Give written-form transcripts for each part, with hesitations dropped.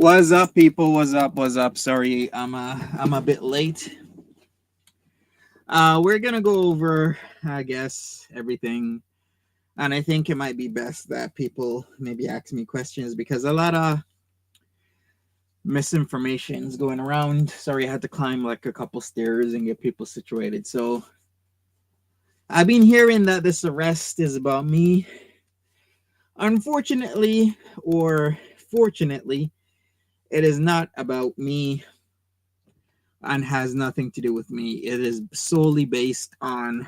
What's up, people? What's up? What's up? Sorry, I'm a bit late. We're gonna go over, I guess, everything, and I think it might be best that people maybe ask me questions because a lot of misinformation is going around. Sorry, I had to climb like a couple stairs and get people situated. So I've been hearing that this arrest is about me. Unfortunately, or fortunately, it is not about me and has nothing to do with me. It is solely based on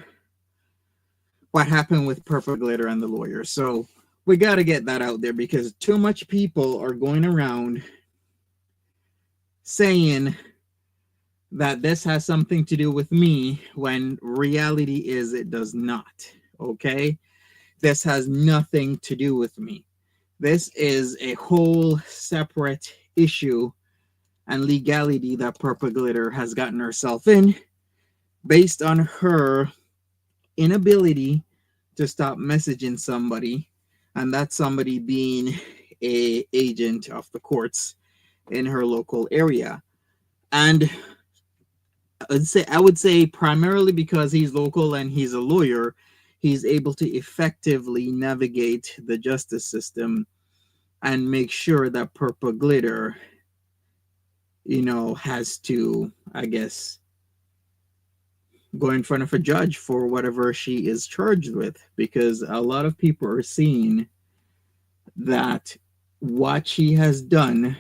what happened with Purple Glitter and the lawyer. So we got to get that out there because too much people are going around saying that this has something to do with me when reality is it does not. Okay? This has nothing to do with me. This is a whole separate issue and legality that Purple Glitter has gotten herself in based on her inability to stop messaging somebody, and that somebody being a agent of the courts in her local area. And I would say primarily because he's local and he's a lawyer, he's able to effectively navigate the justice system and make sure that Purple Glitter, has to, I guess, go in front of a judge for whatever she is charged with, because a lot of people are seeing that what she has done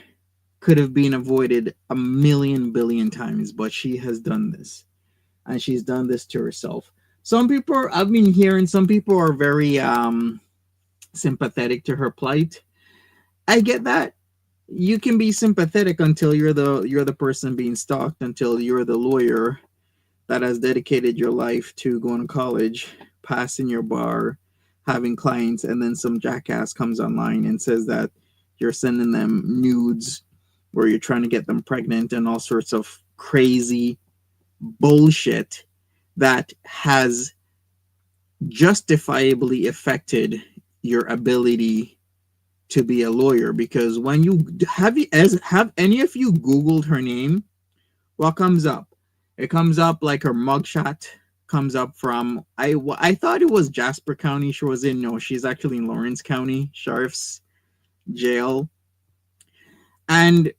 could have been avoided a million billion times, but she has done this, and she's done this to herself. Some people, I've been hearing, some people are very sympathetic to her plight. I get that. You can be sympathetic until you're the person being stalked, until you're the lawyer that has dedicated your life to going to college, passing your bar, having clients, and then some jackass comes online and says that you're sending them nudes or you're trying to get them pregnant and all sorts of crazy bullshit that has justifiably affected your ability to be a lawyer. Because when have any of you googled her name, what comes up? It comes up like her mugshot comes up from, I thought it was Jasper County she was in. No, she's actually in Lawrence County Sheriff's Jail. And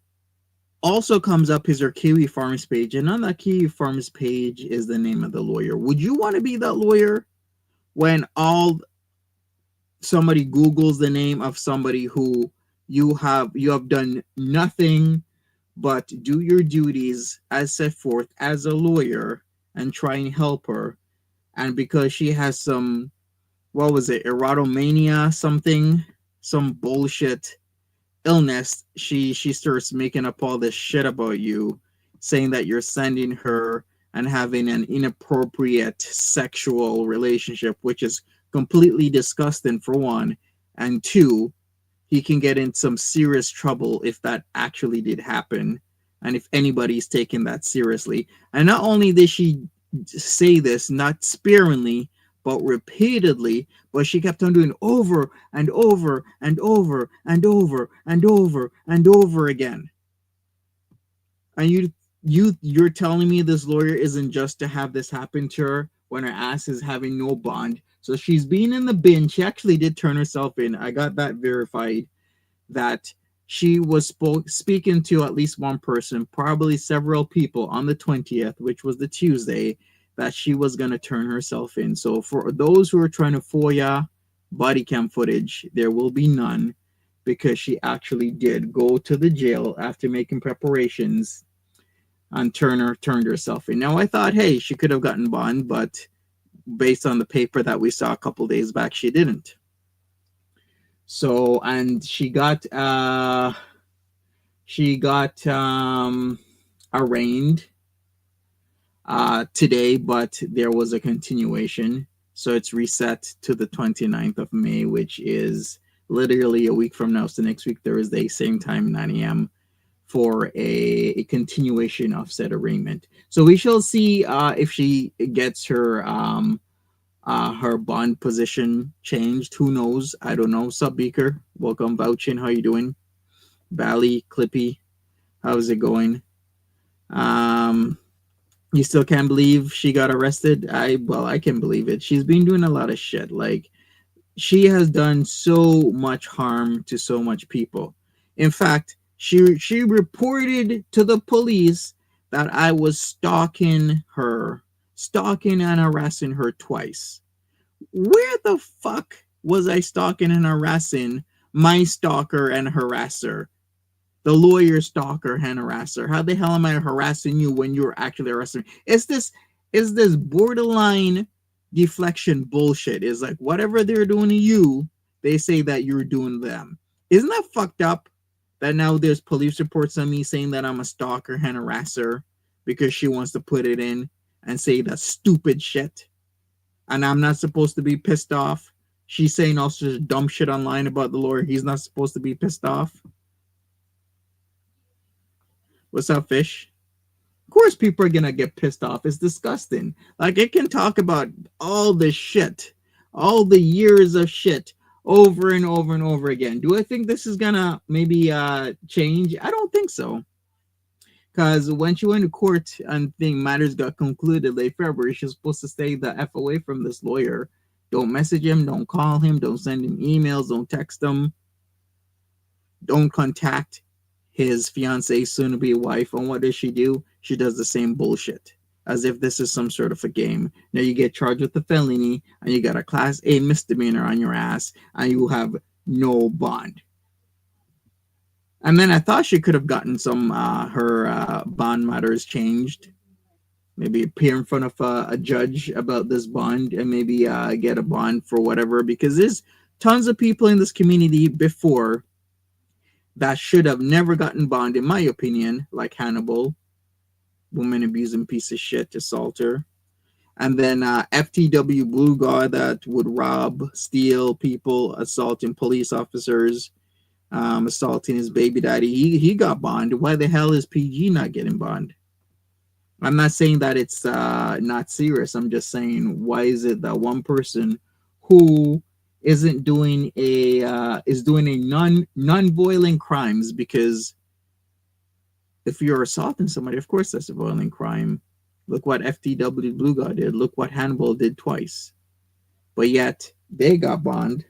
also comes up is her Kiwi Farms page, and on that Kiwi Farms page is the name of the lawyer. Would you want to be that lawyer when somebody Googles the name of somebody who you have done nothing but do your duties as set forth as a lawyer and try and help her, and because she has some, what was it, erotomania, some bullshit illness, she starts making up all this shit about you, saying that you're sending her and having an inappropriate sexual relationship, which is completely disgusting, for one, and two, he can get in some serious trouble if that actually did happen, and if anybody's taking that seriously. And not only did she say this, not sparingly, but repeatedly, but she kept on doing over and over and over and over and over and over again. And you're telling me this lawyer isn't just to have this happen to her when her ass is having no bond? So she's been in the bin. She actually did turn herself in. I got that verified, that she was speaking to at least one person, probably several people, on the 20th, which was the Tuesday, that she was going to turn herself in. So for those who are trying to FOIA body cam footage, there will be none, because she actually did go to the jail after making preparations and turned herself in. Now, I thought, hey, she could have gotten bond, but based on the paper that we saw a couple days back, she didn't. So, and she got arraigned today, but there was a continuation. So it's reset to the 29th of May, which is literally a week from now. So next week, Thursday, same time, 9 a.m. for a continuation of said arraignment. So we shall see if she gets her bond position changed. Who knows? I don't know. Sup, Beaker? Welcome, Bouchin. How you doing? Bally, Clippy, how's it going? Um, you still can't believe she got arrested? I can believe it. She's been doing a lot of shit. Like she has done so much harm to so much people. In fact, she reported to the police that I was stalking and harassing her twice. Where the fuck was I stalking and harassing my stalker and harasser? The lawyer stalker and harasser. How the hell am I harassing you when you're actually harassing me? Is this borderline deflection bullshit? Is like whatever they're doing to you, they say that you're doing them. Isn't that fucked up? That now there's police reports on me saying that I'm a stalker and harasser because she wants to put it in and say that stupid shit. And I'm not supposed to be pissed off. She's saying all sorts of dumb shit online about the lawyer. He's not supposed to be pissed off. What's up, Fish? Of course, people are gonna get pissed off. It's disgusting. Like it can talk about all the shit, all the years of shit over and over and over again. Do I think this is gonna maybe change? I don't think so. Because when she went to court and thing matters got concluded late February, she's supposed to stay the F away from this lawyer. Don't message him, don't call him, don't send him emails, don't text him, don't contact his fiance, soon to be wife. And what does she do? She does the same bullshit as if this is some sort of a game. Now you get charged with a felony and you got a class A misdemeanor on your ass and you have no bond. And then I thought she could have gotten some her bond matters changed. Maybe appear in front of a judge about this bond and maybe get a bond for whatever, because there's tons of people in this community before that should have never gotten bond, in my opinion, like Hannibal, woman abusing piece of shit, assaulter. And then FTW Blue Guard that would rob, steal people, assaulting police officers, assaulting his baby daddy. He got bond. Why the hell is PG not getting bond? I'm not saying that it's not serious. I'm just saying, why is it that one person who isn't doing a is doing a non-violent crimes? Because if you're assaulting somebody, of course that's a violent crime. Look what FTW Blue Guard did. Look what Hannibal did twice. But yet they got bond.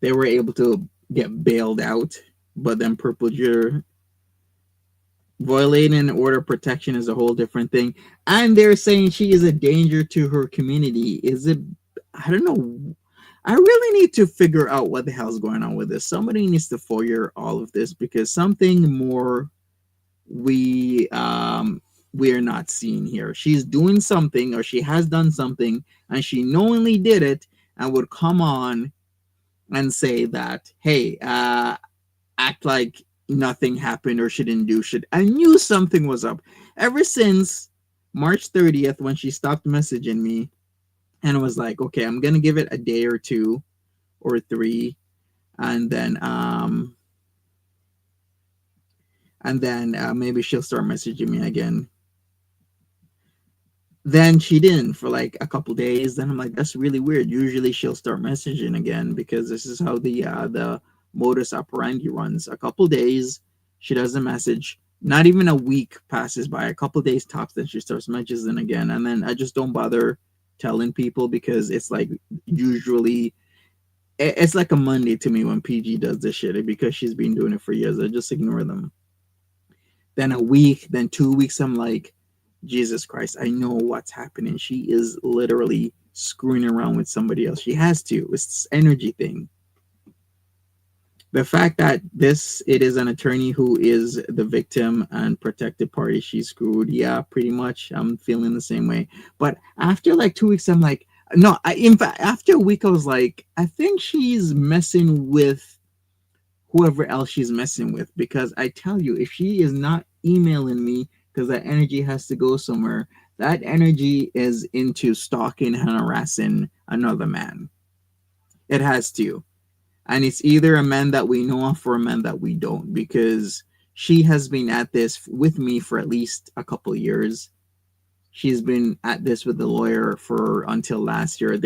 They were able to get bailed out. But then Purple Juror violating order of protection is a whole different thing. And they're saying she is a danger to her community. Is it? I don't know. I really need to figure out what the hell's going on with this. Somebody needs to FOIA all of this, because something more we are not seeing here. She's doing something, or she has done something, and she knowingly did it, and would come on and say that, hey, act like nothing happened or she didn't do shit. I knew something was up ever since March 30th when she stopped messaging me and was like, okay, I'm gonna give it a day or two or three, and then maybe she'll start messaging me again. Then she didn't for like a couple days. Then I'm like, that's really weird. Usually she'll start messaging again, because this is how the modus operandi runs. A couple days, she doesn't message. Not even a week passes by. A couple days tops, then she starts messaging again. And then I just don't bother telling people, because it's like usually it's like a Monday to me when PG does this shit, because she's been doing it for years. I just ignore them. Then a week, then 2 weeks, I'm like, Jesus Christ, I know what's happening. She is literally screwing around with somebody else. She has to. It's this energy thing. The fact that it is an attorney who is the victim and protected party, she's screwed. Yeah, pretty much. I'm feeling the same way. But after like 2 weeks, I'm like, no, in fact, after a week, I was like, I think she's messing with whoever else she's messing with. Because I tell you, if she is not emailing me, because that energy has to go somewhere, that energy is into stalking and harassing another man. It has to. And it's either a man that we know of or a man that we don't, because she has been at this with me for at least a couple of years. She's been at this with the lawyer for until last year.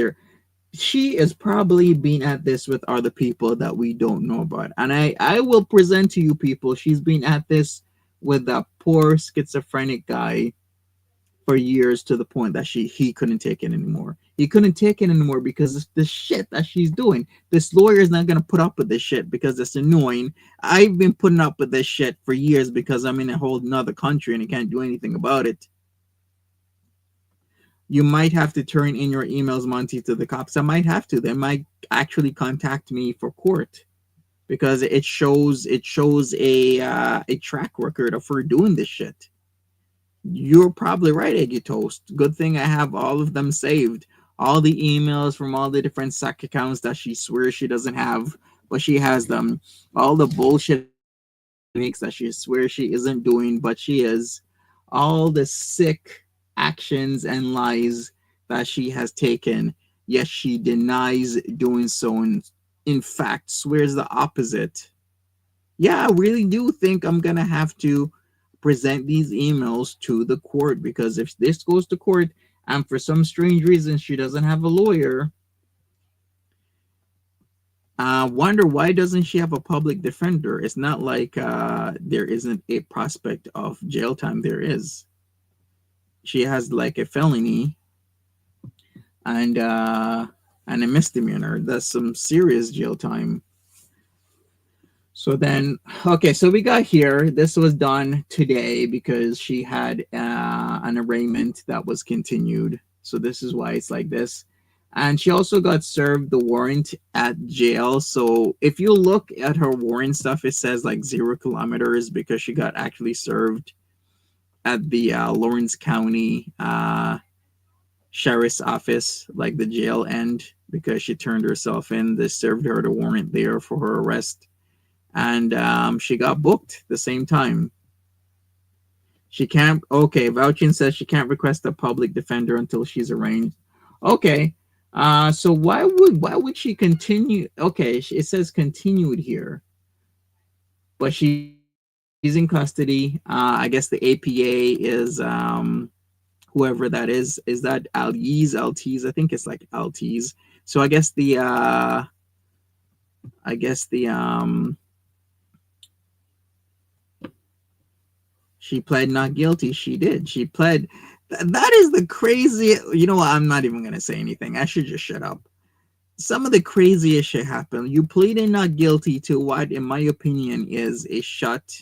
she is probably been at this with other people that we don't know about. And I will present to you people, she's been at this with that poor schizophrenic guy for years, to the point that he couldn't take it anymore. He couldn't take it anymore because it's the shit that she's doing. This lawyer is not gonna put up with this shit because it's annoying. I've been putting up with this shit for years because I'm in a whole another country and I can't do anything about it. You might have to turn in your emails, Monty, to the cops. I might have to. They might actually contact me for court because it shows a track record of her doing this shit. You're probably right, Eggy Toast. Good thing I have all of them saved. All the emails from all the different SAC accounts that she swears she doesn't have, but she has them. All the bullshit makes that she swears she isn't doing, but she is. All the sick actions and lies that she has taken, yet she denies doing so, and in fact swears the opposite. Yeah, I really do think I'm gonna have to present these emails to the court, because if this goes to court and for some strange reason she doesn't have a lawyer, wonder why doesn't she have a public defender? It's not like there isn't a prospect of jail time. There is. She has like a felony and a misdemeanor. That's some serious jail time. So then, okay, so we got here. This was done today because she had an arraignment that was continued. So this is why it's like this. And she also got served the warrant at jail. So if you look at her warrant stuff, it says like 0 kilometers because she got actually served at the Lawrence County Sheriff's Office, like the jail end, because she turned herself in. They served her the warrant there for her arrest, and she got booked the same time. She can't. Okay, vouching says she can't request a public defender until she's arraigned. Okay, so why would she continue? Okay, it says continued here, but she's in custody. I guess the APA is whoever that is that LTs? I think it's like LTs. So I guess the she pled not guilty. She did. She pled. That is the crazy. You know what? I'm not even gonna say anything. I should just shut up. Some of the craziest shit happened. You pleaded not guilty to what, in my opinion, is a shut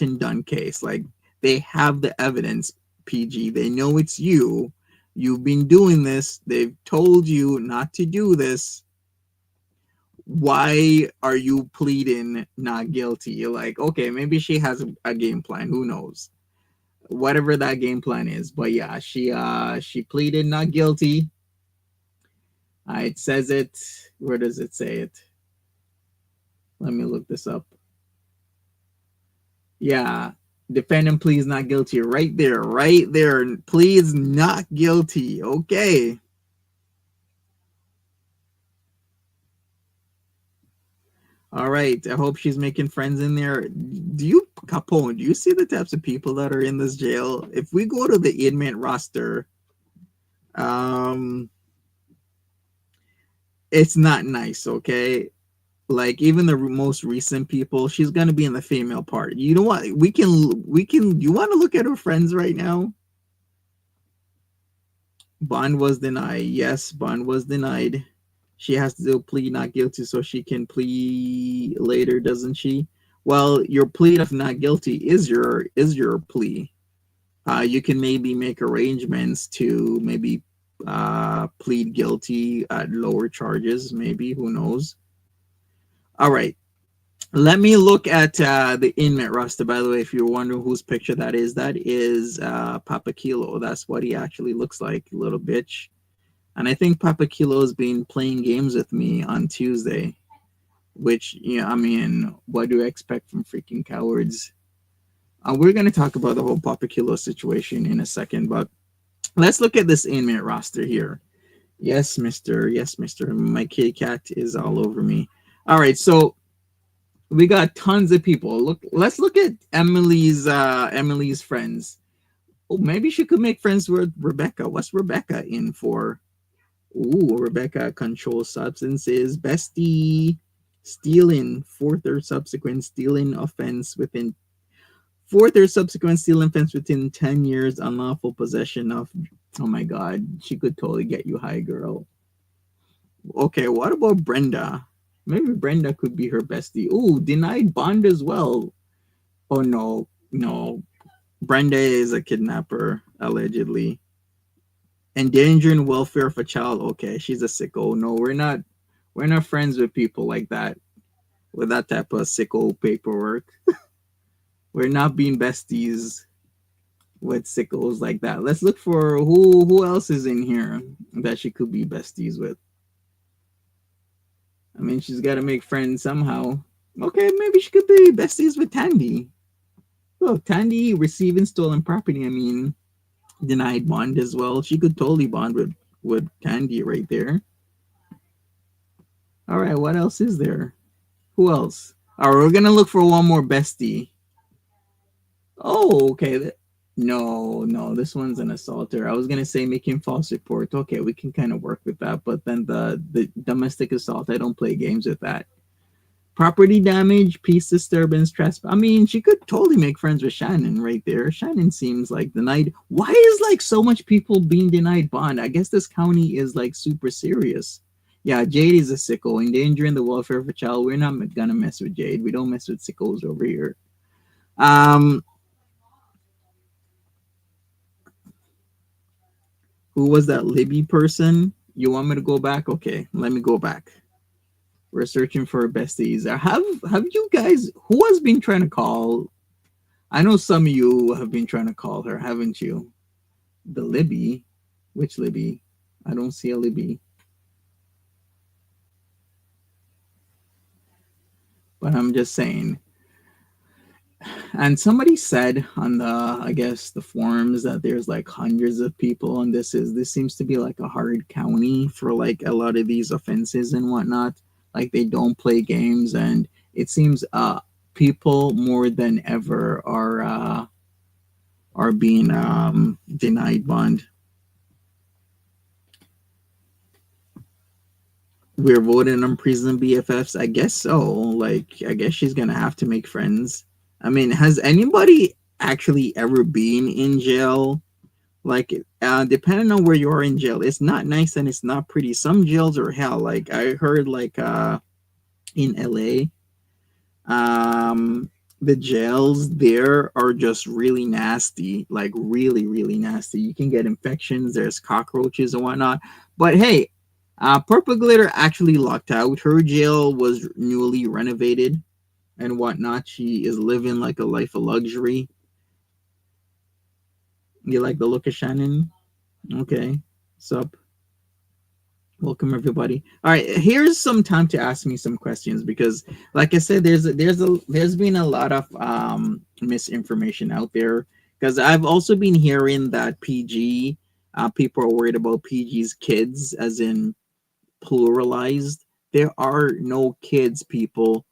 and done case. Like, they have the evidence, PG. They know it's you. You've been doing this. They've told you not to do this. Why are you pleading not guilty? You're like, okay, maybe she has a game plan. Who knows? Whatever that game plan is. But yeah, she pleaded not guilty. It says it. Where does it say it? Let me look this up. Yeah, defendant pleads not guilty. Right there, right there. Pleads not guilty. Okay. All right. I hope she's making friends in there. Capone, do you see the types of people that are in this jail? If we go to the inmate roster, um, it's not nice, okay? Like, even the most recent people, she's gonna be in the female part. You know what? We can. You want to look at her friends right now? Bond was denied. Yes, bond was denied. She has to plead not guilty so she can plead later, doesn't she? Well, your plea of not guilty is your plea. You can maybe make arrangements to maybe plead guilty at lower charges. Maybe, who knows? All right. Let me look at the inmate roster. By the way, if you're wondering whose picture that is Papa Kilo. That's what he actually looks like, little bitch. And I think Papa Kilo's been playing games with me on Tuesday, which, I mean, what do I expect from freaking cowards? We're going to talk about the whole Papa Kilo situation in a second, but let's look at this inmate roster here. Yes, mister. Yes, mister. My kitty cat is all over me. All right, so we got tons of people. Let's look at Emily's friends. Oh, maybe she could make friends with Rebecca. What's Rebecca in for? Ooh, Rebecca, control substances. Bestie, stealing, fourth or subsequent stealing offense within 10 years, unlawful possession of. Oh my God, she could totally get you high, girl. Okay, what about Brenda? Maybe Brenda could be her bestie. Ooh, denied bond as well. Oh no, no. Brenda is a kidnapper, allegedly. Endangering welfare of a child. Okay, she's a sicko. No, we're not friends with people like that, with that type of sicko paperwork. We're not being besties with sickos like that. Let's look for who else is in here that she could be besties with. I mean, she's got to make friends somehow. Okay, maybe she could be besties with Tandy. Look, Tandy receiving stolen property. I mean, denied bond as well. She could totally bond with Tandy right there. All right, what else is there? Who else? All right, we're gonna look for one more bestie. Oh, okay. No, no, this one's an assaulter. I was gonna say making false report. Okay, we can kind of work with that, but then the domestic assault, I don't play games with that. Property damage, peace disturbance, trespass. I mean, she could totally make friends with Shannon right there. Shannon seems like denied. Why is like so much people being denied bond? I guess this county is like super serious. Yeah, Jade is a sicko, endangering the welfare of a child. We're not gonna mess with Jade. We don't mess with sickos over here. Um, who was that Libby person? You want me to go back? Okay, let me go back. We're searching for besties. Have you guys who has been trying to call? I know some of you have been trying to call her, haven't you? The Libby? Which Libby? I don't see a Libby. But I'm just saying. And somebody said on the, I guess, the forums that there's like hundreds of people, and this seems to be like a hard county for like a lot of these offenses and whatnot. Like they don't play games, and it seems people more than ever are being denied bond. We're voting on prison BFFs. I guess so. Like, I guess she's gonna have to make friends. I mean, has anybody actually ever been in jail? Like, depending on where you are in jail, it's not nice and it's not pretty. Some jails are hell. Like I heard, like in LA, the jails there are just really nasty, like really, really nasty. You can get infections. There's cockroaches and whatnot. But hey, Purple Glitter actually locked out. Her jail was newly renovated and whatnot. She is living like a life of luxury. You like the look of Shannon? Okay. Sup? Welcome everybody. All right, here's some time to ask me some questions because, like I said, there's been a lot of misinformation out there. Because I've also been hearing that PG, people are worried about PG's kids, as in pluralized. There are no kids, people.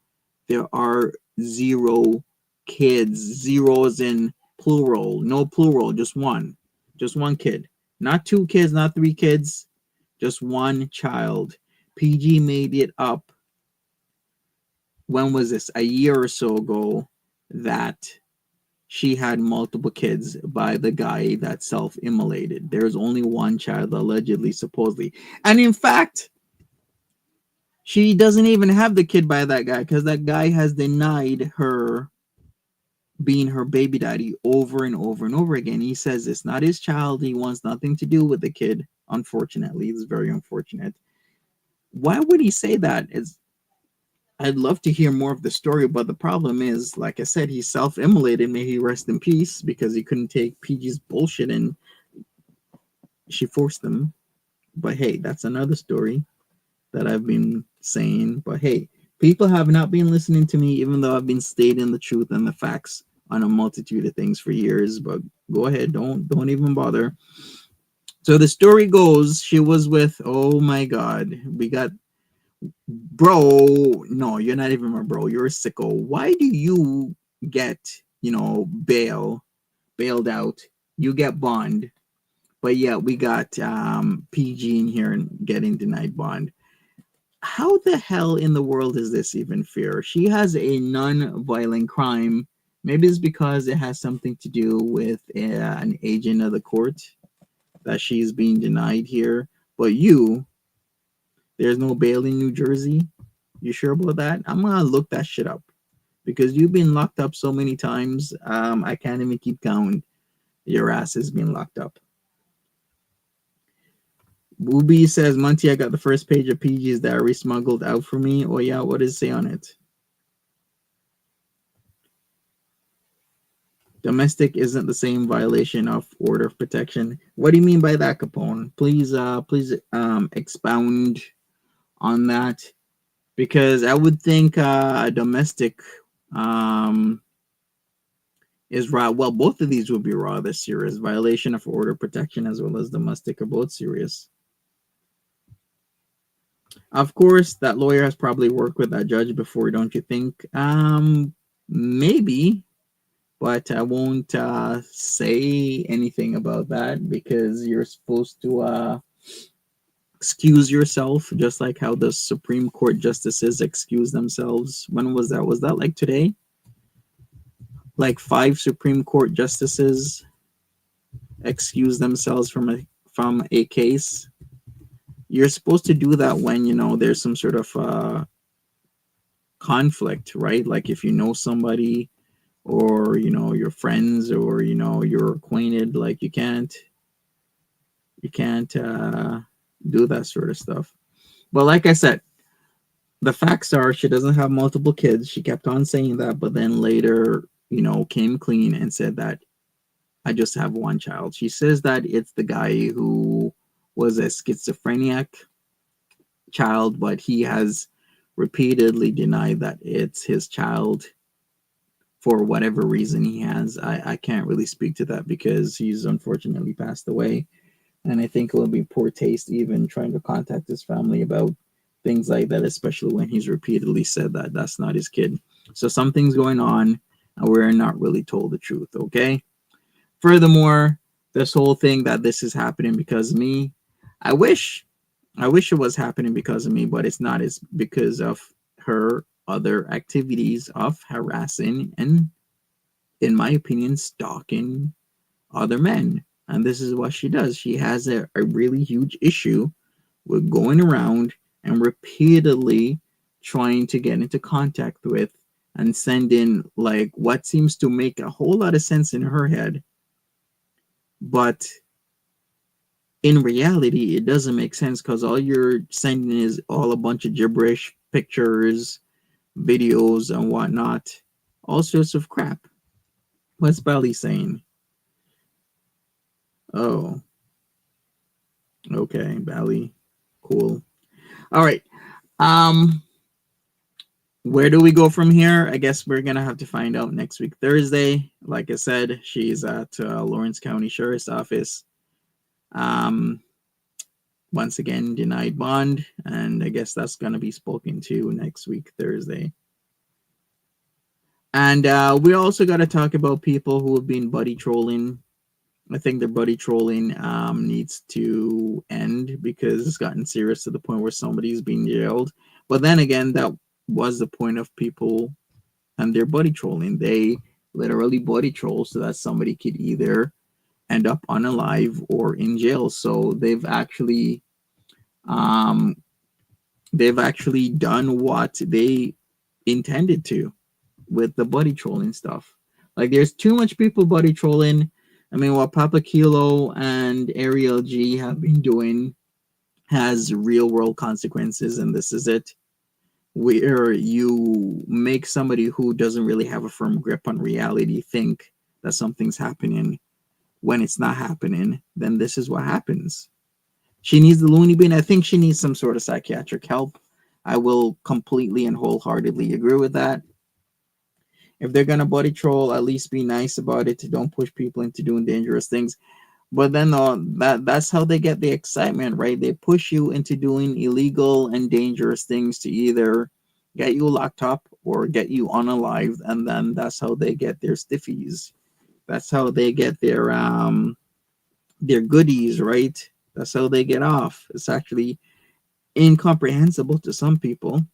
There are zero kids. Zero is in plural. No plural, just one. Just one kid. Not two kids, not three kids. Just one child. PG made it up. When was this? A year or so ago, that she had multiple kids by the guy that self-immolated. There's only one child, allegedly, supposedly. And in fact, she doesn't even have the kid by that guy because that guy has denied her being her baby daddy over and over and over again. He says it's not his child. He wants nothing to do with the kid. Unfortunately, it's very unfortunate. Why would he say that? I'd love to hear more of the story, but the problem is, like I said, he self-immolated. May he rest in peace, because he couldn't take PG's bullshit and she forced him. But hey, that's another story that I've been saying. But hey, people have not been listening to me, even though I've been stating the truth and the facts on a multitude of things for years. But go ahead, don't even bother. So the story goes, she was with, oh my God, we got, bro, no, you're not even my bro, you're a sicko. Why do you get, bailed out, you get bond, But yeah, we got PG in here and getting denied bond. How the hell in the world is this even fair? She has a non-violent crime. Maybe it's because it has something to do with an agent of the court that she's being denied here. But there's no bail in New Jersey. You sure about that? I'm gonna look that shit up because you've been locked up so many times. I can't even keep count. Your ass has been locked up. Booby says, Monty, I got the first page of PG's diary smuggled out for me. Oh, yeah, what does it say on it? Domestic isn't the same violation of order of protection. What do you mean by that, Capone? Please expound on that, because I would think a domestic um, is raw. Well, both of these would be rather serious. Violation of order of protection as well as domestic are both serious. Of course, that lawyer has probably worked with that judge before, don't you think? Maybe, but I won't say anything about that because you're supposed to excuse yourself, just like how the Supreme Court justices excuse themselves. When was that? Was that like today? Like 5 Supreme Court justices excuse themselves from a case. You're supposed to do that when there's some sort of conflict, right? Like if you know somebody or your friends or you're acquainted, like you can't do that sort of stuff. But like I said, the facts are she doesn't have multiple kids. She kept on saying that, but then later came clean and said that I just have one child. She says that it's the guy who was a schizophrenic child, but he has repeatedly denied that it's his child for whatever reason he has. I can't really speak to that because he's unfortunately passed away. And I think it would be poor taste even trying to contact his family about things like that, especially when he's repeatedly said that that's not his kid. So something's going on and we're not really told the truth, okay? Furthermore, this whole thing that this is happening because of me, I wish it was happening because of me, but it's not. It's because of her other activities of harassing and, in my opinion, stalking other men. And this is what she does. She has a really huge issue with going around and repeatedly trying to get into contact with and send in like what seems to make a whole lot of sense in her head. But in reality, it doesn't make sense because all you're sending is all a bunch of gibberish, pictures, videos, and whatnot. All sorts of crap. What's Belly saying? Oh, okay, Belly. Cool. All right. Um, where do we go from here? I guess we're gonna have to find out next week, Thursday. Like I said, she's at Lawrence County Sheriff's Office. Um, once again, denied bond, and I guess that's gonna be spoken to next week, Thursday. And we also got to talk about people who have been buddy trolling. I think the buddy trolling needs to end because it's gotten serious to the point where somebody's being jailed. But then again, that was the point of people and their buddy trolling. They literally buddy troll so that somebody could either end up unalive or in jail. So um, they've actually done what they intended to with the buddy trolling stuff. Like there's too much people buddy trolling. I mean, what Papa Kilo and Ariel G have been doing has real world consequences, and this is it. Where you make somebody who doesn't really have a firm grip on reality think that something's happening when it's not happening, then this is what happens. She needs the loony bin. I think she needs some sort of psychiatric help. I will completely and wholeheartedly agree with that. If they're gonna buddy troll, at least be nice about it. Don't push people into doing dangerous things. But then that's how they get the excitement, right? They push you into doing illegal and dangerous things to either get you locked up or get you unalived, and then that's how they get their stiffies. That's how they get their goodies, right? That's how they get off. It's actually incomprehensible to some people.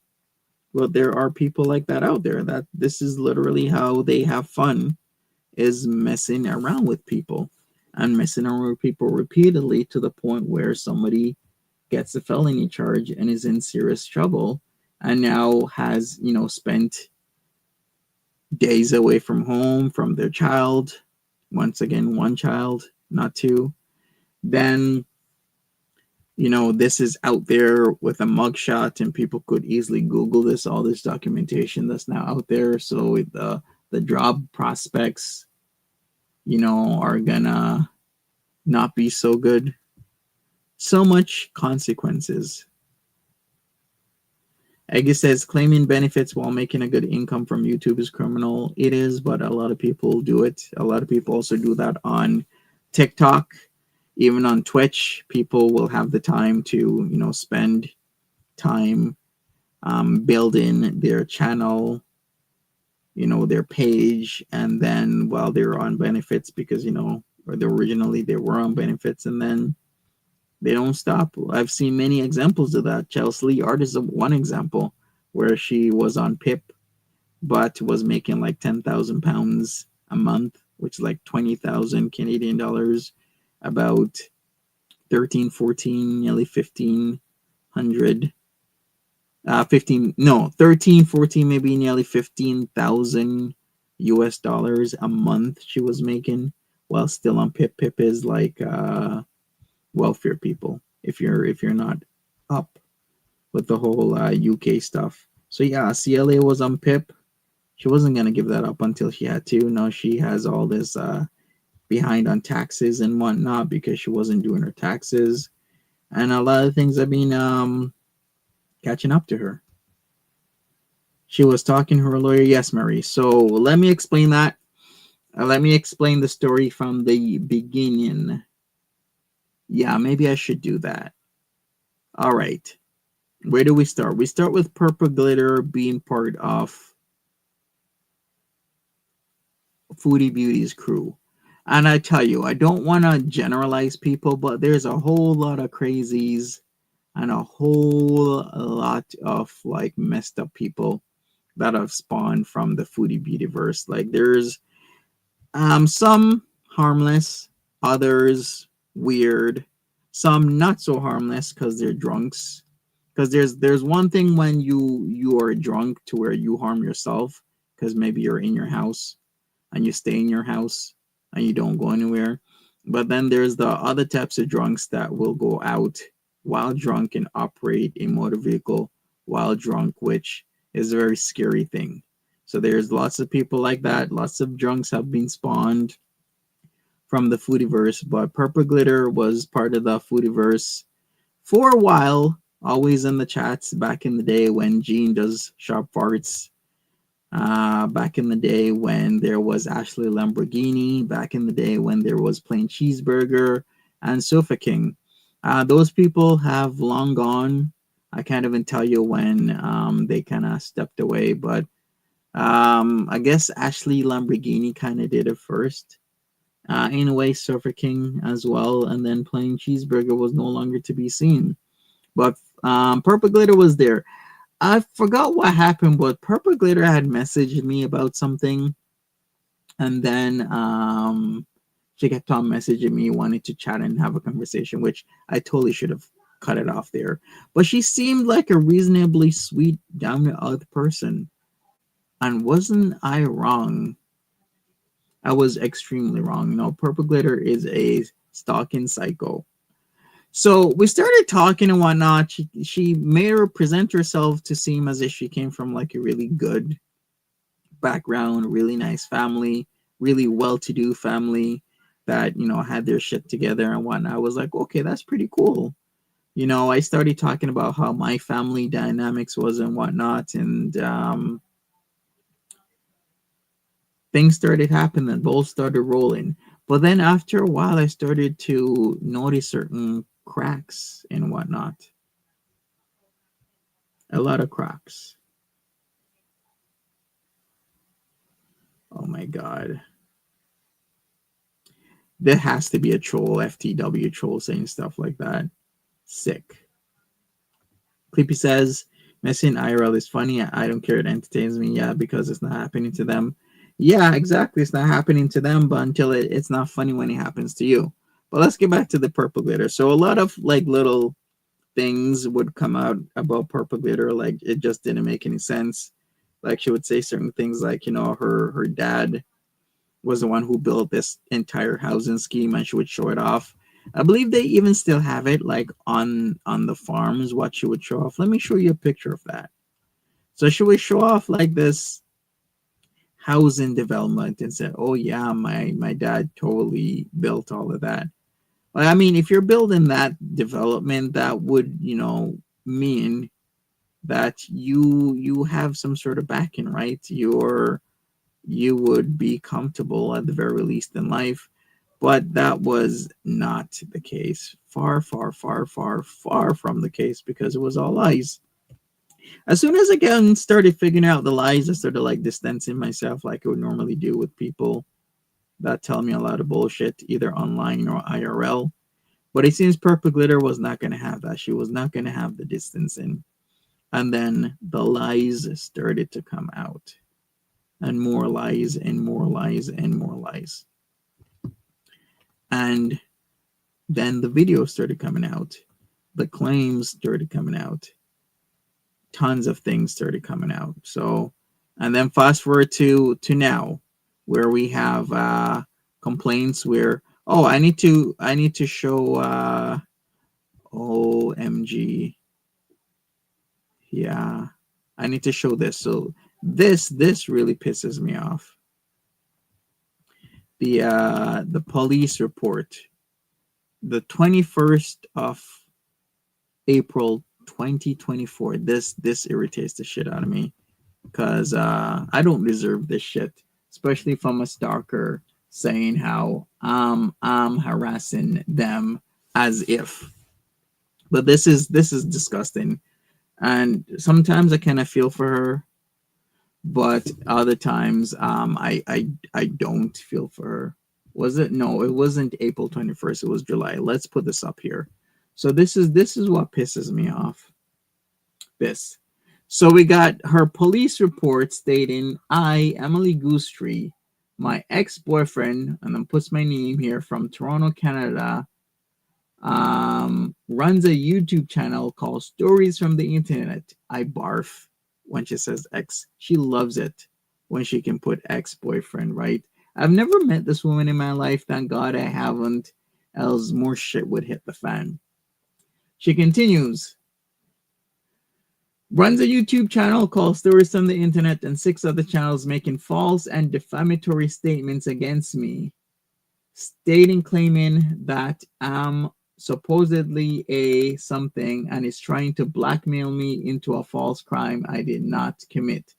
But there are people like that out there that this is literally how they have fun, is messing around with people and messing around with people repeatedly to the point where somebody gets a felony charge and is in serious trouble and now has, spent days away from home, from their child. Once again, one child, not two. Then, this is out there with a mugshot, and people could easily Google this, all this documentation that's now out there. So the job prospects, are gonna not be so good. So much consequences. Aggie says claiming benefits while making a good income from YouTube is criminal. It is, but a lot of people do it. A lot of people also do that on TikTok, even on Twitch. People will have the time to, spend time building their channel, their page, and then while they're on benefits, because or originally they were on benefits, and then they don't stop. I've seen many examples of that. Chelsea Lee Art is one example where she was on PIP but was making like £10,000 a month, which is like 20,000 Canadian dollars, about 13, 14, nearly 1,500. 15, no, 13, 14, maybe nearly 15,000 US dollars a month she was making while still on PIP. PIP is like welfare people if you're not up with the whole UK stuff. So yeah, CLA was on PIP. She wasn't gonna give that up until she had to. Now she has all this behind on taxes and whatnot because she wasn't doing her taxes, and a lot of things have been catching up to her. She was talking to her lawyer. Yes, Marie. So let me explain that. Let me explain the story from the beginning. Yeah, maybe I should do that. All right. Where do we start? We start with Purple Glitter being part of Foodie Beauty's crew. And I tell you, I don't want to generalize people, but there's a whole lot of crazies and a whole lot of like messed up people that have spawned from the Foodie Beautyverse. Like there's some harmless, others weird, some not so harmless because they're drunks. Because there's one thing when you are drunk to where you harm yourself because maybe you're in your house and you stay in your house and you don't go anywhere. But then there's the other types of drunks that will go out while drunk and operate a motor vehicle while drunk, which is a very scary thing. So there's lots of people like that. Lots of drunks have been spawned from the Foodieverse, but Purple Glitter was part of the Foodieverse for a while, always in the chats back in the day when Gene does sharp farts. Back in the day when there was Ashley Lamborghini, back in the day when there was Plain Cheeseburger and Sofa King. Those people have long gone. I can't even tell you when they kind of stepped away, but I guess Ashley Lamborghini kind of did it first. In a way, Surfer King as well, and then Plain Cheeseburger was no longer to be seen. But Purple Glitter was there. I forgot what happened, but Purple Glitter had messaged me about something, and then she kept on messaging me, wanting to chat and have a conversation, which I totally should have cut it off there. But she seemed like a reasonably sweet, down to earth person. And wasn't I wrong? I was extremely wrong. No, Purple Glitter is a stalking psycho. So we started talking and whatnot. She made her present herself to seem as if she came from like a really good background, really nice family, really well-to-do family that had their shit together and whatnot. I was like, okay, that's pretty cool. I started talking about how my family dynamics was and whatnot, and things started happening. Balls started rolling. But then after a while, I started to notice certain cracks and whatnot. A lot of cracks. Oh my God. There has to be a troll, FTW troll, saying stuff like that. Sick. Clippy says, messing IRL is funny. I don't care. It entertains me. Yeah, because it's not happening to them. Yeah, exactly. It's not happening to them, but until it's not funny when it happens to you. But let's get back to the purple glitter. So a lot of like little things would come out about purple glitter. Like it just didn't make any sense. Like she would say certain things like, her dad was the one who built this entire housing scheme, and she would show it off. I believe they even still have it like on the farms, what she would show off. Let me show you a picture of that. So she would show off like this housing development and said, oh yeah, my dad totally built all of that. Well, I mean, if you're building that development, that would, mean that you have some sort of backing, right? You would be comfortable at the very least in life. But that was not the case. Far, far, far, far, far from the case, because it was all lies. As soon as I started figuring out the lies, I started like distancing myself like I would normally do with people that tell me a lot of bullshit, either online or IRL. But it seems Purple Glitter was not going to have that. She was not going to have the distancing. And then the lies started to come out. And more lies and more lies and more lies. And then the videos started coming out. The claims started coming out. Tons of things started coming out. So, and then fast forward to now, where we have complaints where, oh, I need to show OMG. Yeah, I need to show this. So this really pisses me off. The police report, the 21st of April 2024. This irritates the shit out of me, because I don't deserve this shit, especially from a stalker saying how I'm harassing them as if. But this is disgusting, and sometimes I kind of feel for her, but other times I don't feel for her. Was it? No, it wasn't April 21st. It was July. Let's put this up here. So this is what pisses me off. This. So we got her police report stating, I, Emily Goostree, my ex-boyfriend, and then puts my name here, from Toronto, Canada, runs a YouTube channel called Stories from the Internet. I barf when she says ex. She loves it when she can put ex-boyfriend, right? I've never met this woman in my life. Thank God I haven't, else more shit would hit the fan. She continues, runs a YouTube channel called Stories from the Internet and 6 other channels making false and defamatory statements against me, claiming that I'm supposedly a something and is trying to blackmail me into a false crime I did not commit.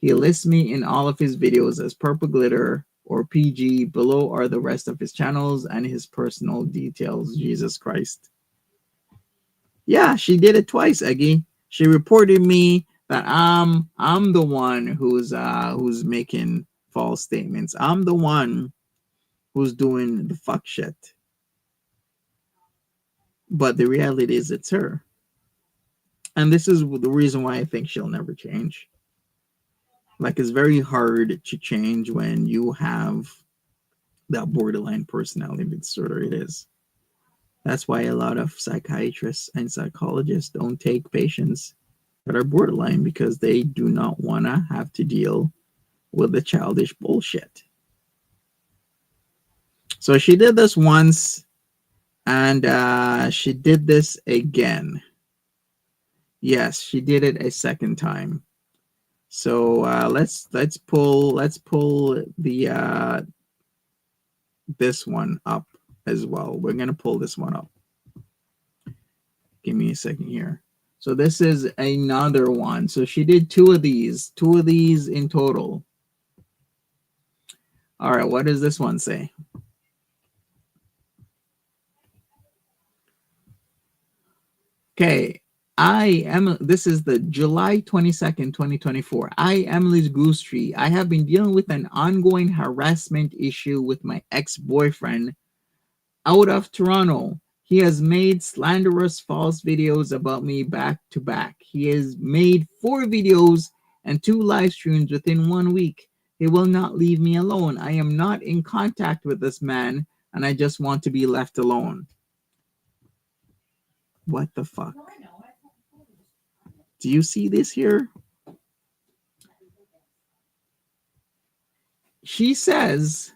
He lists me in all of his videos as Purple Glitter or PG. Below are the rest of his channels and his personal details. Jesus Christ. Yeah, she did it twice, Eggy. She reported me that I'm the one who's making false statements. I'm the one who's doing the fuck shit. But the reality is it's her. And this is the reason why I think she'll never change. Like, it's very hard to change when you have that borderline personality disorder. It is. That's why a lot of psychiatrists and psychologists don't take patients that are borderline, because they do not want to have to deal with the childish bullshit. So she did this once, and she did this again. Yes, she did it a second time. So let's pull the this one up as well. We're gonna pull this one up. Give me a second here. So this is another one. So she did two of these in total. All right, what does this one say? Okay, this is the July 22nd, 2024. I, Emily Goostree, I have been dealing with an ongoing harassment issue with my ex-boyfriend Out of Toronto. He has made slanderous false videos about me back to back. He has made 4 videos and 2 live streams within 1 week. He will not leave me alone. I am not in contact with this man and I just want to be left alone. What the fuck? Do you see this here? She says,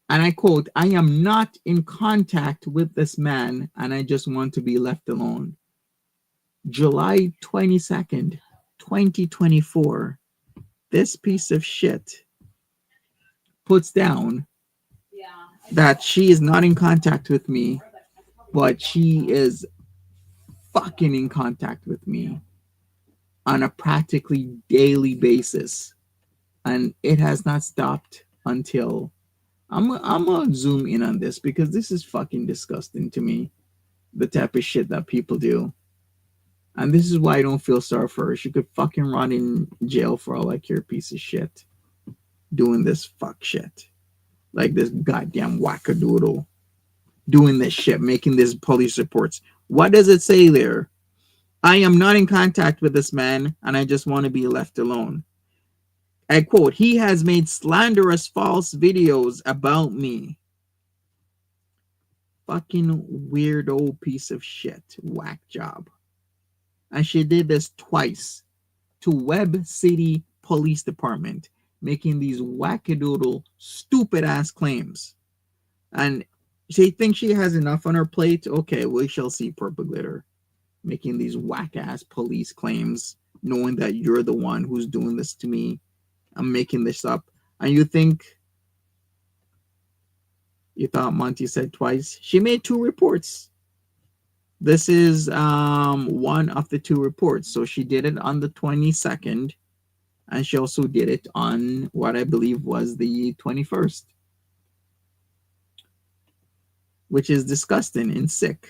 and I quote, I am not in contact with this man and I just want to be left alone. July 22nd, 2024, this piece of shit puts down that she is not in contact with me, but she is fucking in contact with me on a practically daily basis. And it has not stopped until I'm gonna zoom in on this because this is fucking disgusting to me. The type of shit that people do. And this is why I don't feel sorry for her. She could fucking rot in jail for all I care, piece of shit. Doing this fuck shit. Like this goddamn wackadoodle. Doing this shit, making these police reports. What does it say there? I am not in contact with this man and I just want to be left alone. I quote, he has made slanderous false videos about me. Fucking weirdo piece of shit. Whack job. And she did this twice to Webb City Police Department, making these wackadoodle, stupid ass claims. And she thinks she has enough on her plate. Okay, we shall see, Purple Glitter. Making these whack ass police claims, knowing that you're the one who's doing this to me. I'm making this up. And you thought Monty said twice? She made 2 reports. This is one of the 2 reports. So she did it on the 22nd. And she also did it on what I believe was the 21st. Which is disgusting and sick.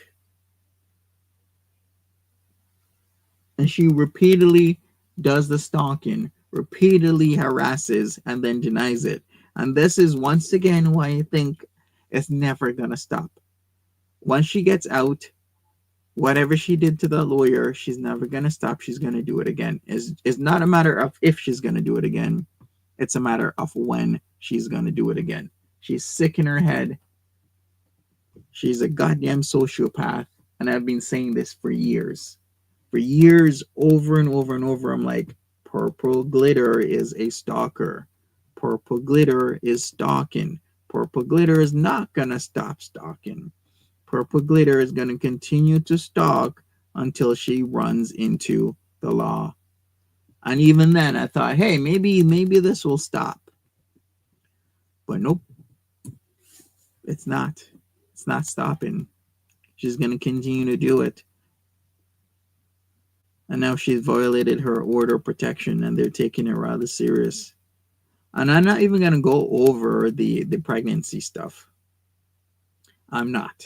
And she repeatedly does the stalking, repeatedly harasses, and then denies it. And this is once again why I think it's never going to stop. Once she gets out, whatever she did to the lawyer, she's never going to stop. She's going to do it again. It's not a matter of if she's going to do it again. It's a matter of when she's going to do it again. She's sick in her head. She's a goddamn sociopath. And I've been saying this for years. For years, over and over and over, I'm like, Purple Glitter is a stalker. Purple Glitter is stalking. Purple Glitter is not going to stop stalking. Purple Glitter is going to continue to stalk until she runs into the law. And even then, I thought, hey, maybe this will stop. But nope. It's not. It's not stopping. She's going to continue to do it. And now she's violated her order of protection and they're taking it rather serious. And I'm not even going to go over the pregnancy stuff. I'm not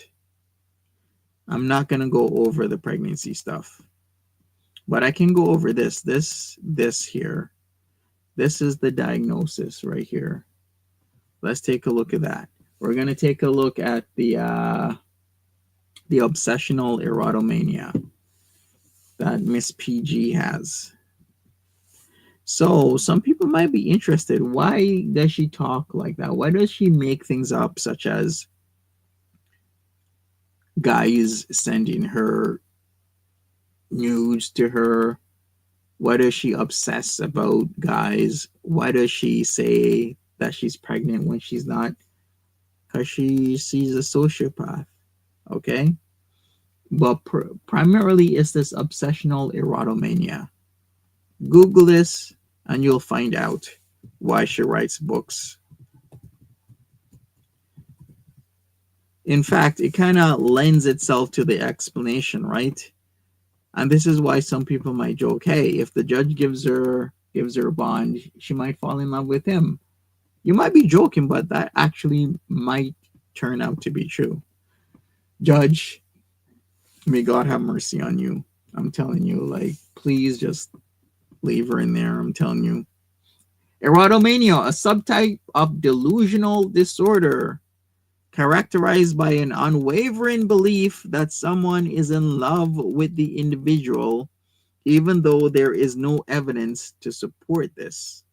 going to go over the pregnancy stuff. But I can go over this here. This is the diagnosis right here. Let's take a look at that. We're going to take a look at the obsessional erotomania that Miss PG has. So some people might be interested. Why does she talk like that? Why does she make things up, such as guys sending her nudes to her? Why does she obsess about guys? Why does she say that she's pregnant when she's not? Because she sees a sociopath. Okay? But primarily it's this obsessional erotomania. Google this and you'll find out why she writes books. In fact, it kind of lends itself to the explanation, right? And this is why some people might joke, hey, if the judge gives her a bond, she might fall in love with him. You might be joking, but that actually might turn out to be true. Judge, may God have mercy on you. I'm telling you, like, please just leave her in there. I'm telling you. Erotomania, a subtype of delusional disorder characterized by an unwavering belief that someone is in love with the individual, even though there is no evidence to support this.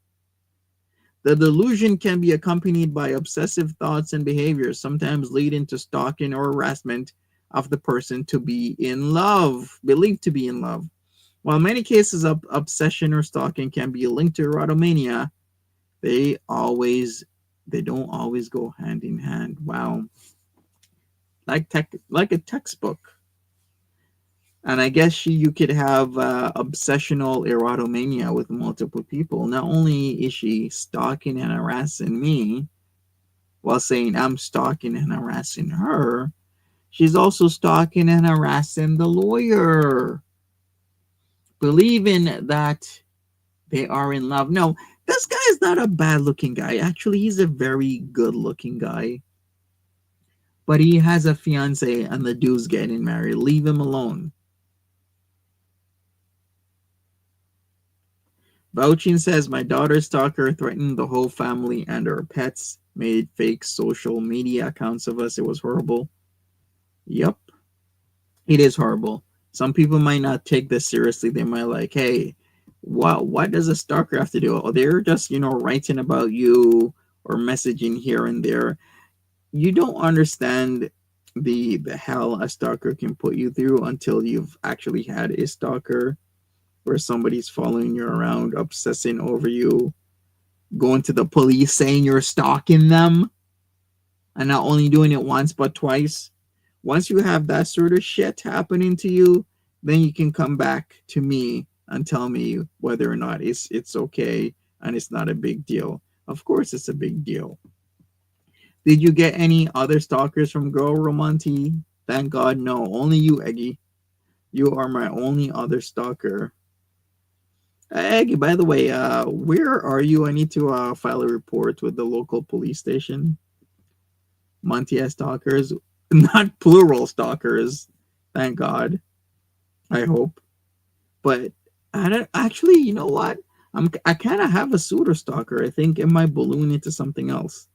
The delusion can be accompanied by obsessive thoughts and behaviors, sometimes leading to stalking or harassment of the person to be in love, believed to be in love. While many cases of obsession or stalking can be linked to erotomania, they always they don't always go hand in hand. Wow. Like a textbook. And I guess you could have obsessional erotomania with multiple people. Not only is she stalking and harassing me while saying I'm stalking and harassing her, she's also stalking and harassing the lawyer, believing that they are in love. No, this guy is not a bad looking guy. Actually, he's a very good looking guy. But he has a fiance and the dude's getting married. Leave him alone. Vouching says my daughter's stalker threatened the whole family and our pets, made fake social media accounts of us. It was horrible. Yep, it is horrible. Some people might not take this seriously. They might like, hey, what does a stalker have to do? Oh, they're just, writing about you or messaging here and there. You don't understand the hell a stalker can put you through until you've actually had a stalker where somebody's following you around, obsessing over you, going to the police saying you're stalking them, and not only doing it once but twice. Once you have that sort of shit happening to you, then you can come back to me and tell me whether or not it's okay and it's not a big deal. Of course it's a big deal. Did you get any other stalkers from Girl Romanti? Thank God, no. Only you, Eggy. You are my only other stalker. Eggy, by the way, where are you? I need to file a report with the local police station. Monty has stalkers, not plural stalkers. Thank God. I hope. But I don't actually. You know what? I kind of have a pseudo stalker. I think it might balloon into something else.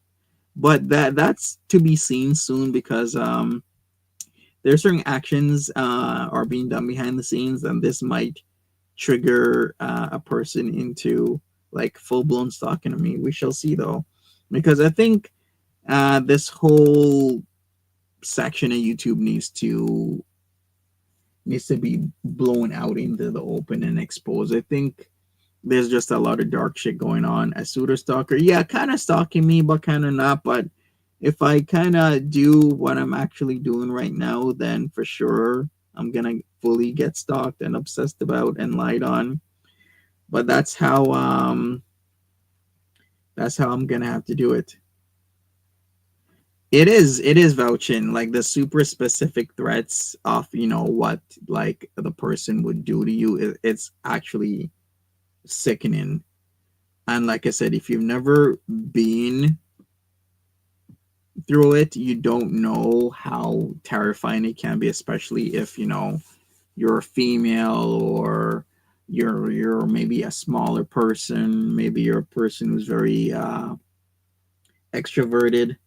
But that's to be seen soon because there are certain actions are being done behind the scenes, and this might trigger a person into like full blown stalking of me. We shall see though, because I think this whole section of YouTube needs to be blown out into the open and exposed. I think there's just a lot of dark shit going on. A pseudo stalker, yeah, kind of stalking me, but kind of not. But if I kind of do what I'm actually doing right now, then for sure I'm gonna fully get stalked and obsessed about and lied on. But that's how I'm gonna have to do it. It is vouching like the super specific threats of what like the person would do to you. It's actually sickening. And like I said, if you've never been through it, you don't know how terrifying it can be, especially if you're a female or you're maybe a smaller person, maybe you're a person who's very extroverted,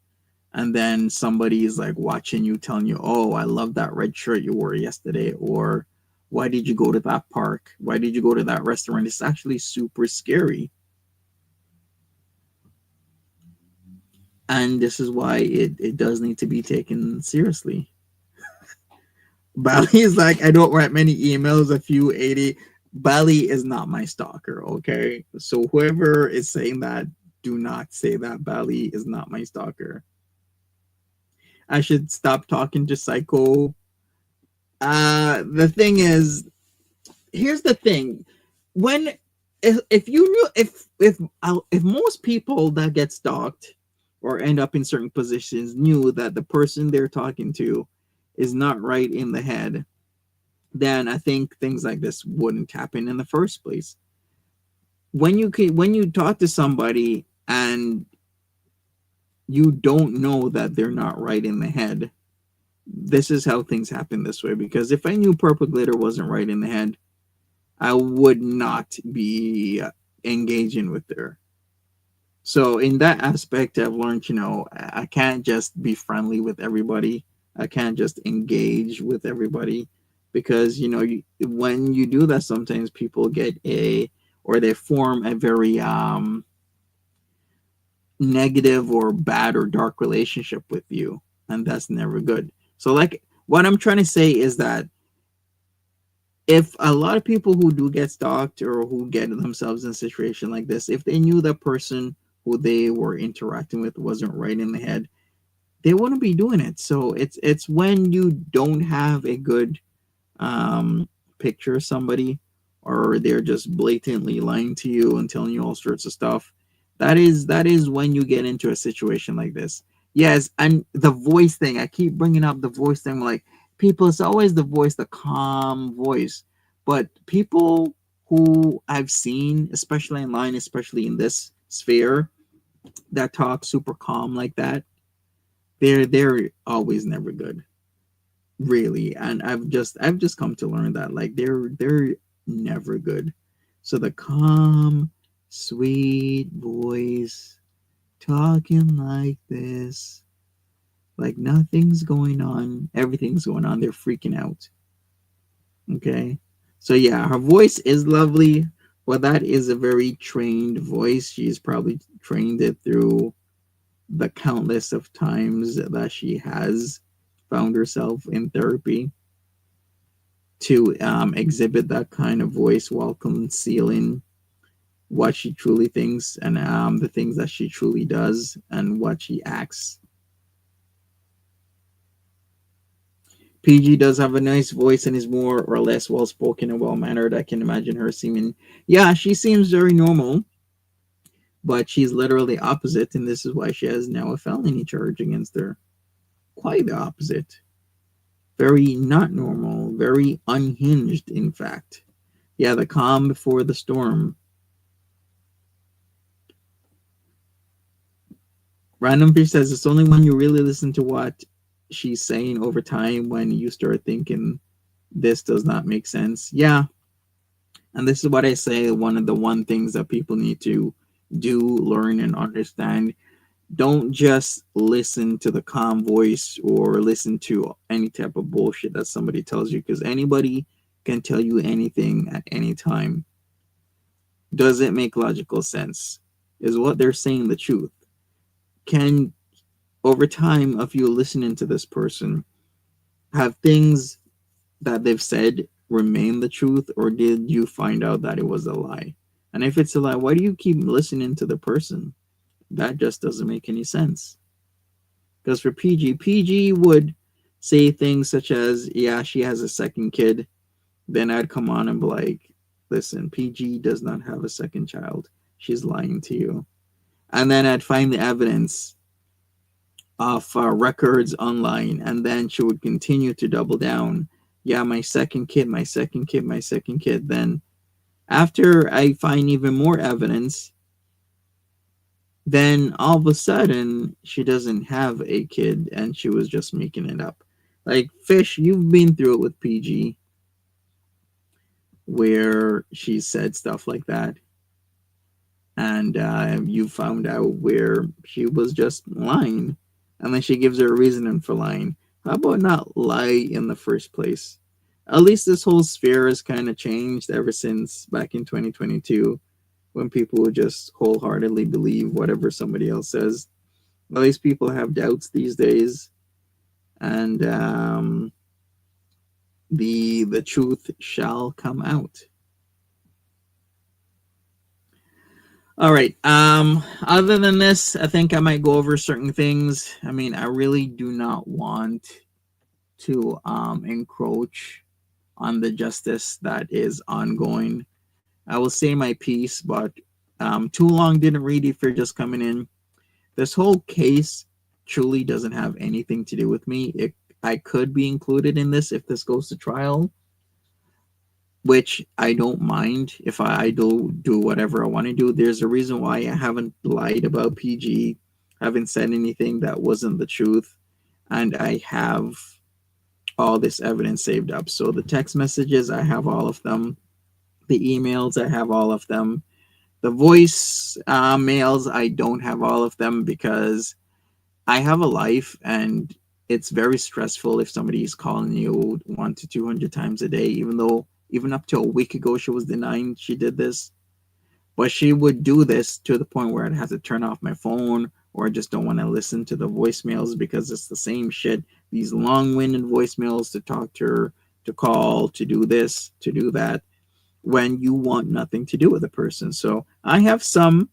and then somebody is like watching you, telling you, oh, I love that red shirt you wore yesterday, or why did you go to that park, why did you go to that restaurant. It's actually super scary. And this is why it does need to be taken seriously. Bali is like, I don't write many emails, a few 80. Bali is not my stalker, okay? So whoever is saying that, do not say that Bali is not my stalker. I should stop talking to Psycho. The thing is, here's the thing. When if you knew if most people that get stalked or end up in certain positions knew that the person they're talking to is not right in the head, then I think things like this wouldn't happen in the first place. When you talk to somebody and you don't know that they're not right in the head, this is how things happen this way. Because if I knew Purple Glitter wasn't right in the head, I would not be engaging with her. So in that aspect, I've learned, I can't just be friendly with everybody. I can't just engage with everybody because, when you do that, sometimes people get or they form a very negative or bad or dark relationship with you, and that's never good. So, like, what I'm trying to say is that if a lot of people who do get stalked or who get themselves in a situation like this, if they knew the person who they were interacting with wasn't right in the head, they wouldn't be doing it. So it's when you don't have a good um, picture of somebody, or they're just blatantly lying to you and telling you all sorts of stuff. That is when you get into a situation like this. Yes, and the voice thing. I keep bringing up the voice thing. Like, people, it's always the voice, the calm voice. But people who I've seen, especially online, especially in this sphere, that talk super calm like that, they're always never good, really. And I've just come to learn that, like, they're never good. So the calm, sweet voice talking like this, like nothing's going on, everything's going on, they're freaking out. Okay, so yeah, her voice is lovely, but that is a very trained voice. She's probably trained it through the countless of times that she has found herself in therapy to exhibit that kind of voice while concealing what she truly thinks, and the things that she truly does and what she acts. PG does have a nice voice and is more or less well spoken and well mannered. I can imagine her seeming, yeah, she seems very normal, but she's literally opposite, and this is why she has now a felony charge against her. Quite the opposite. Very not normal, very unhinged, in fact. Yeah, the calm before the storm. Random Fish says it's only when you really listen to what she's saying over time when you start thinking this does not make sense. Yeah, and this is what I say. One of the one things that people need to do, learn, and understand. Don't just listen to the calm voice or listen to any type of bullshit that somebody tells you, because anybody can tell you anything at any time. Does it make logical sense? Is what they're saying the truth? Can, over time of you listening to this person, have things that they've said remain the truth, or did you find out that it was a lie? And if it's a lie, why do you keep listening to the person? That just doesn't make any sense. Because for PG would say things such as, yeah, she has a second kid. Then I'd come on and be like, listen, PG does not have a second child. She's lying to you. And then I'd find the evidence of records online. And then she would continue to double down. Yeah, my second kid, my second kid, my second kid. Then after I find even more evidence, then all of a sudden she doesn't have a kid and she was just making it up. Like, Fish, you've been through it with PG where she said stuff like that, and you found out where she was just lying, and then she gives her a reasoning for lying. How about not lie in the first place? At least this whole sphere has kind of changed ever since back in 2022, when people would just wholeheartedly believe whatever somebody else says. At least people have doubts these days, and the truth shall come out. All right. Other than this, I think I might go over certain things. I mean, I really do not want to encroach on the justice that is ongoing. I will say my piece, but too long didn't read if you're just coming in. This whole case truly doesn't have anything to do with me. I could be included in this if this goes to trial, which I don't mind if I do whatever I want to do. There's a reason why I haven't lied about PG, haven't said anything that wasn't the truth, and I have all this evidence saved up. So the text messages, I have all of them. The emails, I have all of them. The voice mails, I don't have all of them because I have a life and it's very stressful if somebody is calling you 1 to 200 times a day, even though even up to a week ago she was denying she did this. But she would do this to the point where I'd have to turn off my phone or I just don't want to listen to the voicemails because it's the same shit. These long winded voicemails to talk to her, to call, to do this, to do that, when you want nothing to do with the person. So I have some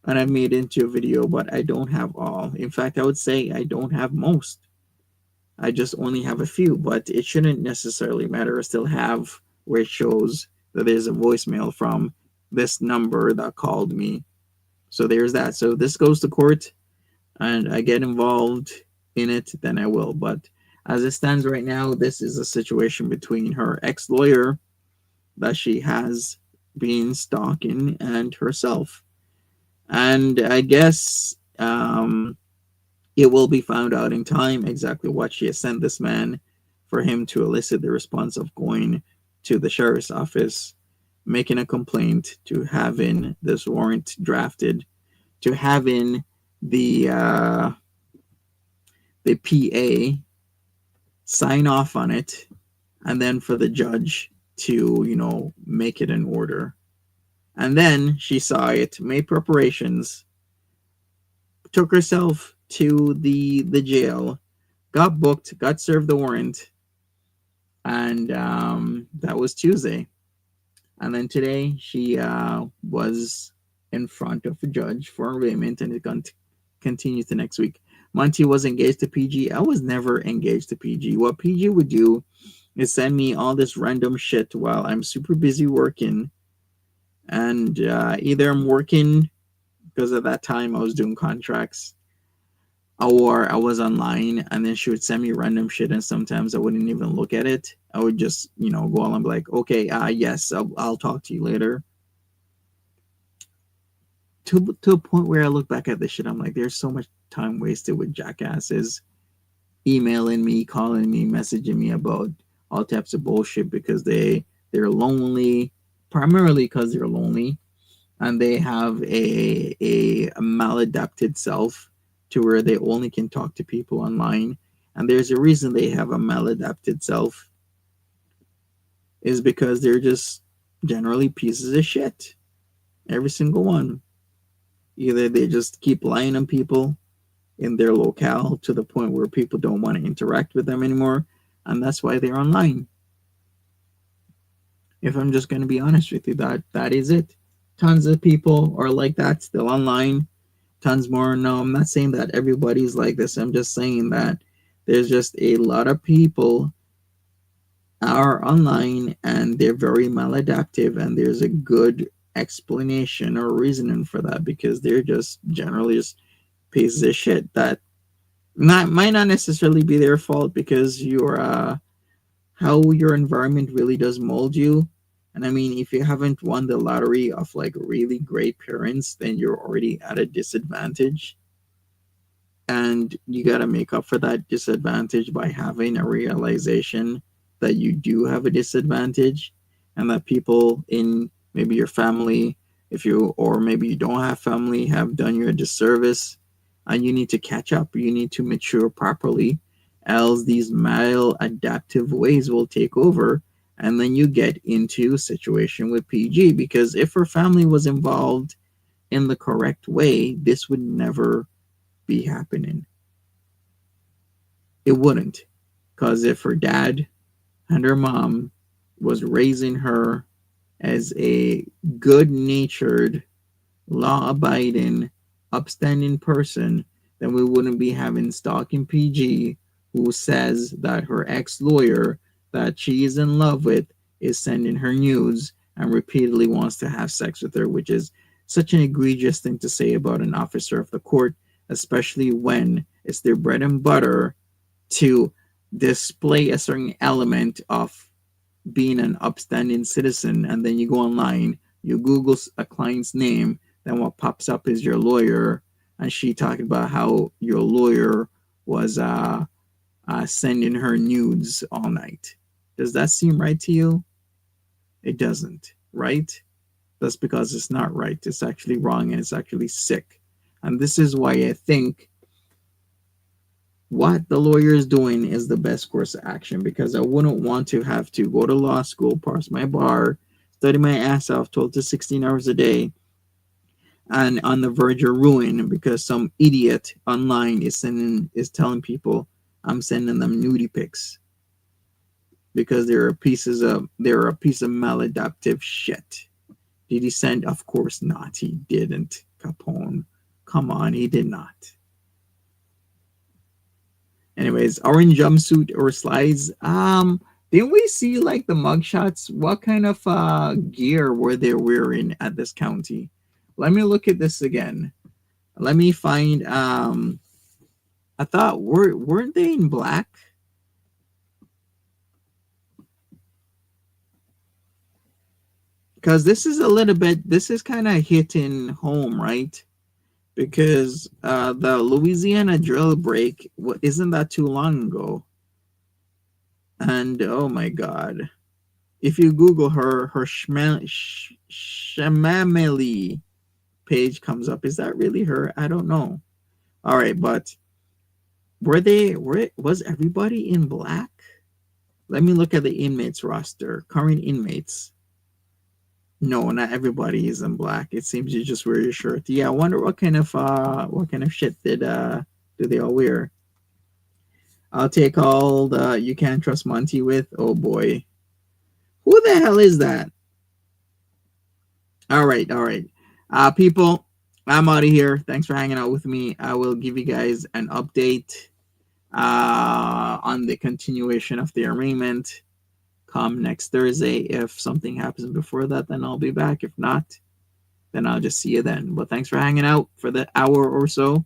and I've made into a video, but I don't have all. In fact, I would say I don't have most. I just only have a few, but it shouldn't necessarily matter. I still have where it shows that there's a voicemail from this number that called me. So there's that. So this goes to court and I get involved in it, then I will. But as it stands right now, this is a situation between her ex lawyer that she has been stalking and herself. And I guess it will be found out in time exactly what she has sent this man for him to elicit the response of going to the sheriff's office, making a complaint, to having this warrant drafted, to having the PA sign off on it, and then for the judge to, make it an order. And then she saw it, made preparations, took herself to the jail, got booked, got served the warrant, and that was Tuesday. And then today she was in front of a judge for arraignment, and it's going to continue to next week. Monty was engaged to PG. I was never engaged to PG. What PG would do is send me all this random shit while I'm super busy working. And either I'm working because at that time I was doing contracts, or I was online, and then she would send me random shit, and sometimes I wouldn't even look at it. I would just, go on and be like, okay, yes, I'll talk to you later. To a point where I look back at this shit, I'm like, there's so much time wasted with jackasses emailing me, calling me, messaging me about all types of bullshit because they're lonely, primarily because they're lonely, and they have a maladapted self to where they only can talk to people online. And there's a reason they have a maladapted self, is because they're just generally pieces of shit. Every single one. Either they just keep lying on people in their locale to the point where people don't want to interact with them anymore, and that's why they're online. If I'm just going to be honest with you, that is it. Tons of people are like that, still online. Tons more. No, I'm not saying that everybody's like this. I'm just saying that there's just a lot of people are online and they're very maladaptive, and there's a good explanation or reasoning for that, because they're just generally just pieces of shit that might not necessarily be their fault, because how your environment really does mold you. And I mean, if you haven't won the lottery of like really great parents, then you're already at a disadvantage, and you got to make up for that disadvantage by having a realization that you do have a disadvantage, and that people in maybe your family, if you, or maybe you don't have family, have done you a disservice, and you need to catch up. You need to mature properly, else these maladaptive ways will take over, and then you get into a situation with PG. Because if her family was involved in the correct way, this would never be happening. It wouldn't. Because if her dad and her mom was raising her as a good-natured, law-abiding, upstanding person, then we wouldn't be having stalking PG, who says that her ex-lawyer that she is in love with is sending her nudes and repeatedly wants to have sex with her, which is such an egregious thing to say about an officer of the court, especially when it's their bread and butter to display a certain element of being an upstanding citizen. And then you go online, you Google a client's name, then what pops up is your lawyer, and she talking about how your lawyer was sending her nudes all night. Does that seem right to you? It doesn't, right? That's because it's not right. It's actually wrong and it's actually sick. And this is why I think what the lawyer is doing is the best course of action, because I wouldn't want to have to go to law school, pass my bar, study my ass off 12 to 16 hours a day, and on the verge of ruin because some idiot online is telling people I'm sending them nudie pics because they're a piece of maladaptive shit. Did he send? Of course not. He didn't. Capone. Come on, he did not. Anyways, orange jumpsuit or slides. Didn't we see like the mugshots? What kind of gear were they wearing at this county? Let me look at this again. Let me find I thought weren't they in black? Because this is a little bit, this is kind of hitting home, right? Because the Louisiana drill break, isn't that too long ago? And oh my God, if you Google her Shamameli page comes up. Is that really her? I don't know. All right, but was everybody in black? Let me look at the inmates roster, current inmates. No, not everybody is in black. It seems you just wear your shirt. Yeah, I wonder what kind of shit do they all wear? I'll take all the you can't trust Monty with. Oh boy. Who the hell is that? All right, all right. People, I'm out of here. Thanks for hanging out with me. I will give you guys an update on the continuation of the arraignment come next Thursday. If something happens before that, then I'll be back. If not, then I'll just see you then. But thanks for hanging out for the hour or so.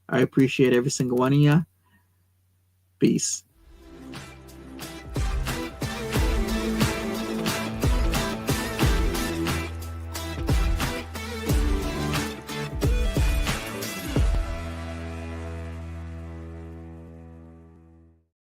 I appreciate every single one of you. Peace.